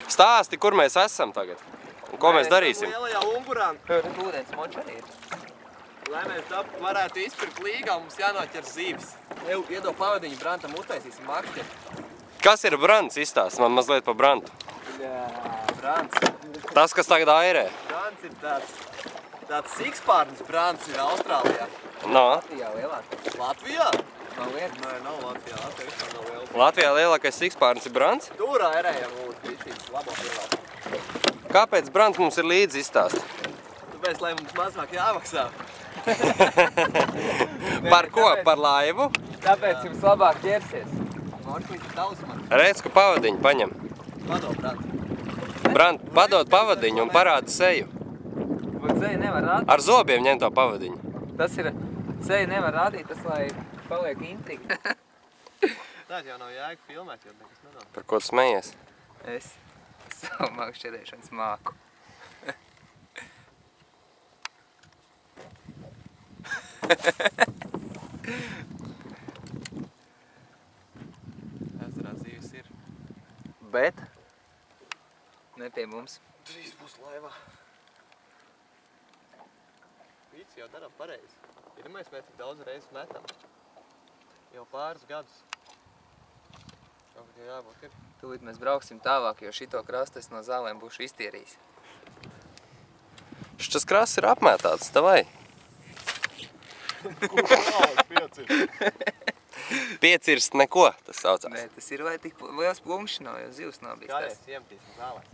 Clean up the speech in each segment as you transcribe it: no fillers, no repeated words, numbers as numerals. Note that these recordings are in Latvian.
Stāsti, kur mēs esam tagad? Un ko mēs darīsim? Lielajā ungurā. Ūdens močanī ir. Lai mēs varētu izpirkt līgā, mums jānoķer zīves. Iedod pavadiņu Brantam, uztaisīsim makšķi. Kas ir brants? Izstāst man mazliet par brantu. Jā, Brants. Tas, kas tagad airē. Brants ir tāds sikspārnis Brants ir Austrālijā. No. Latvijā lielākais. Latvijā? Man liekas. Nē, nav Latvijā. Latvijā vispār nav liela. Latvijā lielākais sikspārnis ir brants? Tur airējam mūsu krišķītas labāk lielāk. Kāpēc brants mums ir līdzi izstāst? Tāpēc, lai mums mazāk jāmaksā. Par ko? Par laivu? Tāpēc jums labāk ķersies. Morklīti tausman. Redz, ka pavadiņu paņem. Padod, Brant. Brant, padod pavadiņu un parāda seju. Bet seju nevar rādīt. Ar zobiem ņem to pavadiņu. Tas ir, seju nevar rādīt, tas lai paliek intriga. Tā jau nav jēga filmēt, jo nekas nedod. Par ko tu smejies? Es savu makšķerēšanas māku. Ezerā zīves ir. Bet? Ne pie mums. Drīz būs laivā. Vīci jau daram pareizi. Pirmais mēs tik daudz reizes metam. Jau pāris gadus. Kaut kā jābūt ir. Tūlīt mēs brauksim tālāk, jo šito krastu es no zālēm būšu iztīrījis. Šis krasts ir apmētāts, tavai. Piecirst neko, tas saucās. Nē, tas ir, lai tik liels plumšs nav, jo zivs nav bijis Kādreiz tas. iemetīsim zālēs.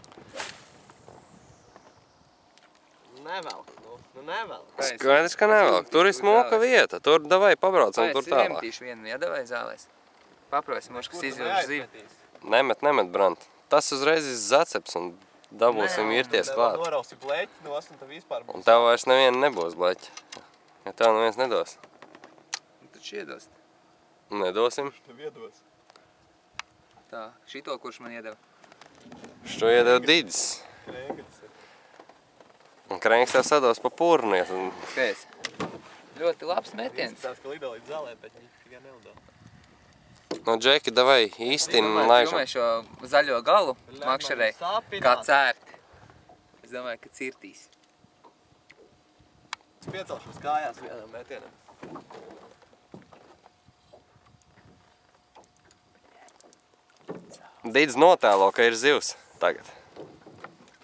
Nevelk, nu nevelk. Skaidrs, ka nevelk. Tur ir smuka vieta. Tur davai pabraucam tur Es tālāk. iemetīšu vienu, jādavai zālēs. Paprosim, kas izvilš zivi. Nemet, branti. Tas uzreiz ir zaceps un dabūsim irties klāt. Norausi bleķi nos un tad vispār būs. Un tev vairs neviena nebūs bleķi. Ja tev neviens nedos. Taču iedos. Nedosim. Tev iedos. Tā, šito kurš man iedeva. Šo iedeva Didis. Krēngas ir. Un Krēngs tev sados pa purnies. Un... Kāpēc? Ļoti labs metiens. Tās, ka lido līdz zālē, bet viņi tikai nelido. No Džeki, davai īstin un laižam. Filmē šo zaļo galu makšerei kā cērti. Es domāju, ka cirtīs. Es piecelšos kājās vienam metienam. Didis notēlo, ka ir zivs tagad.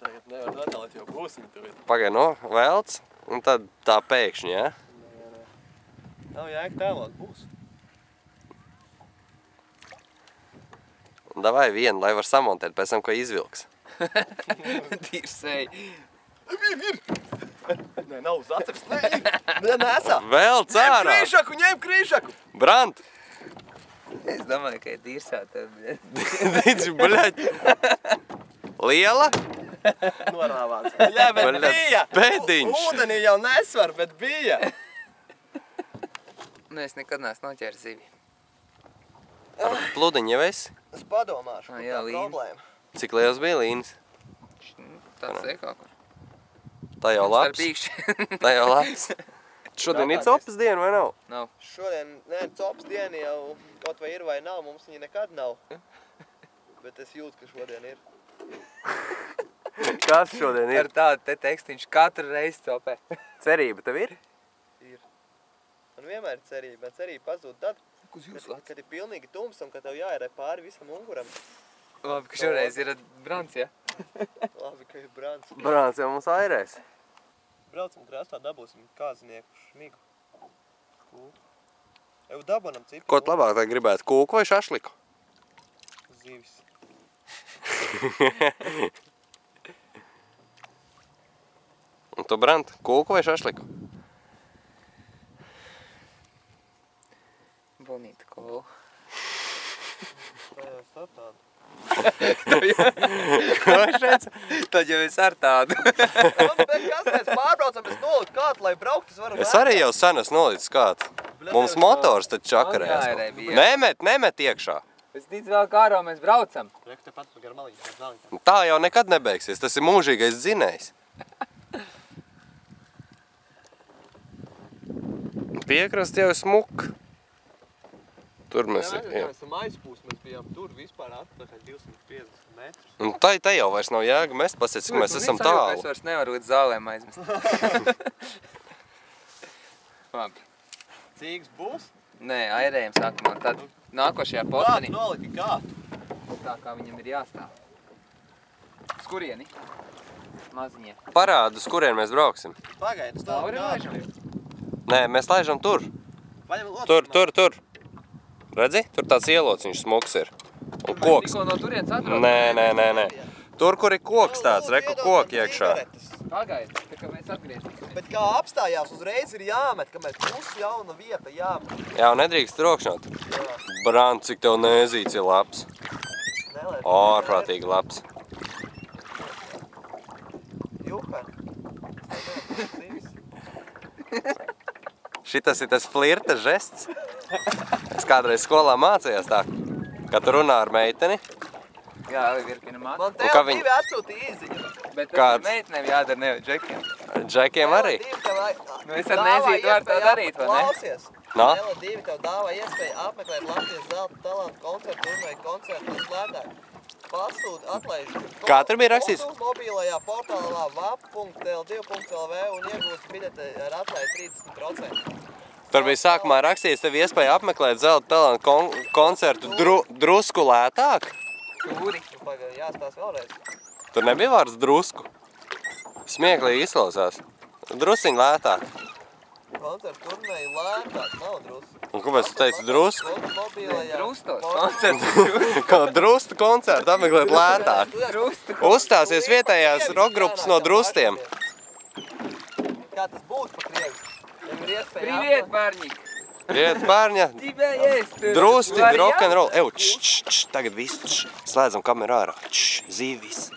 Tagad nevar notēlēt, jo būsim tuvi. Pagai no velts un tad tā pēkšņi, ja? Nav jēga tēlot, būs. Un davai vienu, lai var samontēt pēc tam, ko izvilks. Tīrsēji. Nē, nav zaceps. Nē, nesā. Velc ārā! Ņem krīšaku! Brant! Es domāju, ka ir tīrsāta. Didis, bļaļ! Liela? Norāvās. Jā, bet Bļaļ, bija. pēdiņš. Ūdenī jau nesvar, bet bija. Nu, es nekad neesmu noķēris zivi. Ar pludiņu jau esi? Es padomāšu, kur Jā, tā līnija. problēma. Cik liels bija līnis? Tāds ir kaut kur. Tā jau labs. Starp īkšķi. Tā jau labs. Šodien ir copas diena vai nav? Nav. Šodien, nē, copas diena jau kaut vai ir vai nav, mums viņa nekad nav. Bet es jūtu, ka šodien ir. Kas šodien Ar tādu te tekstiņš katru reizi copē. Cerība tev ir? Ir. Man vienmēr ir cerība, bet cerība pazūd tad, kad ir pilnīgi tums un ka tev jāierē pāri visam unguram. Labi, ka šoreiz ir brants, ja? Labi, ka ir brants. Brāns jau mums airēs. Braucam krastā, dabūsim kāzinieku šmigu. Kūku. Jau dabonam cipu. Ko tu labāk tagad gribētu, kūku vai šašliku? Zivis. Un tu, Brant, kūku vai šašliku? Bonīta kola. Tā jau es tādu. Ko viņš teica? Tad jau es ar tādu. Kas mēs pārbraucam, es noliku kādu, lai braukt, es varu Es arī jau sen esmu nolicis kādu. Mums motors taču čakarēs. Angārē bija. Nemet iekšā. Es ticu vēl kā ārā mēs braucam. Reku te pat gar maliņu. Tā jau nekad nebeigsies, tas ir mūžīgais dzinējs. Piekrast jau ir smuka. Tur mēs... Mēs esam aizpūs, mēs bijām tur vispār atpakaļ 250 metrus. Un tā jau vairs nav jēga mest, pasiet, cik mēs esam tālu. Es vairs nevaru līdz zālēm aizmest. Labi. Cīgs būs? Nē, airējam sākumā. Tad nākošajā postenī. Kā tu noliki kā? Tā kā viņam ir jāstāv. Uz kurieni? Maziņie. Parādu, uz kurien mēs brauksim. Pagaidi, Tauri stāv laižam? Nē, mēs laižam tur. Tur. Redzi? Tur tāds ielociņš smuks ir. Un koks. Tikko no turienes atrod? Nē. Tur, kur ir koks tāds, reku koki iekšā. Pagaidi, tā kā mēs atgriezīsimies. Bet kā apstājās, uzreiz ir jāmet, kamēr pusi jauna vieta jāmet. Jā, un nedrīkst trokšņot. Brant, cik tev nēzīts ir labs. Ārprātīgi labs. Jupe. Šitas ir tas flirta žests. Es kādreiz skolā mācījos tā, kad tu runā ar meiteni. Jā, virkina māca. Man kā tev viņi- divi atsūtīja īziņu. Bet tas Kāds? meitenēm jādara, nevis džekiem. Džekiem arī. Nu, es ar Nezīti varu tā darīt, vai ne? Klausies. No? Nela 2 tev dāvā iespēju apmeklēt Latvijas zelta talantu koncertu turnēju koncertu uz lētāk. Pasūd atlaiž. Kā tur bija rakstīts? Mobilajā portālā vap.l2.lv un iegūst biļeti ar atlaidu 30%. Tur bija sākumā rakstīts, tev iespēja apmeklēt zelta talantu koncertu drusku lētāk. Tūri. Pagaid, jāstās vēlreiz. Tur nebija vārds drusku. Smieklīgi izklausās. Drusciņ lētāk. Koncertu turnēju lētāk, nav drusku. Un kāpēc tu teici drusku? Drustos koncerts. Kā drustu koncertu apmeklēt lētāk. Drustu. Uzstāsies vietējās rockgrupas no drustiem. Kā tas būtu pa krievi? Tev ir iespēja Привет, парник. Riet, pārņa, Тебя есть. drusti, rock'n'roll. Ew, tagad viss, slēdzam kameru ārā. Zīvis.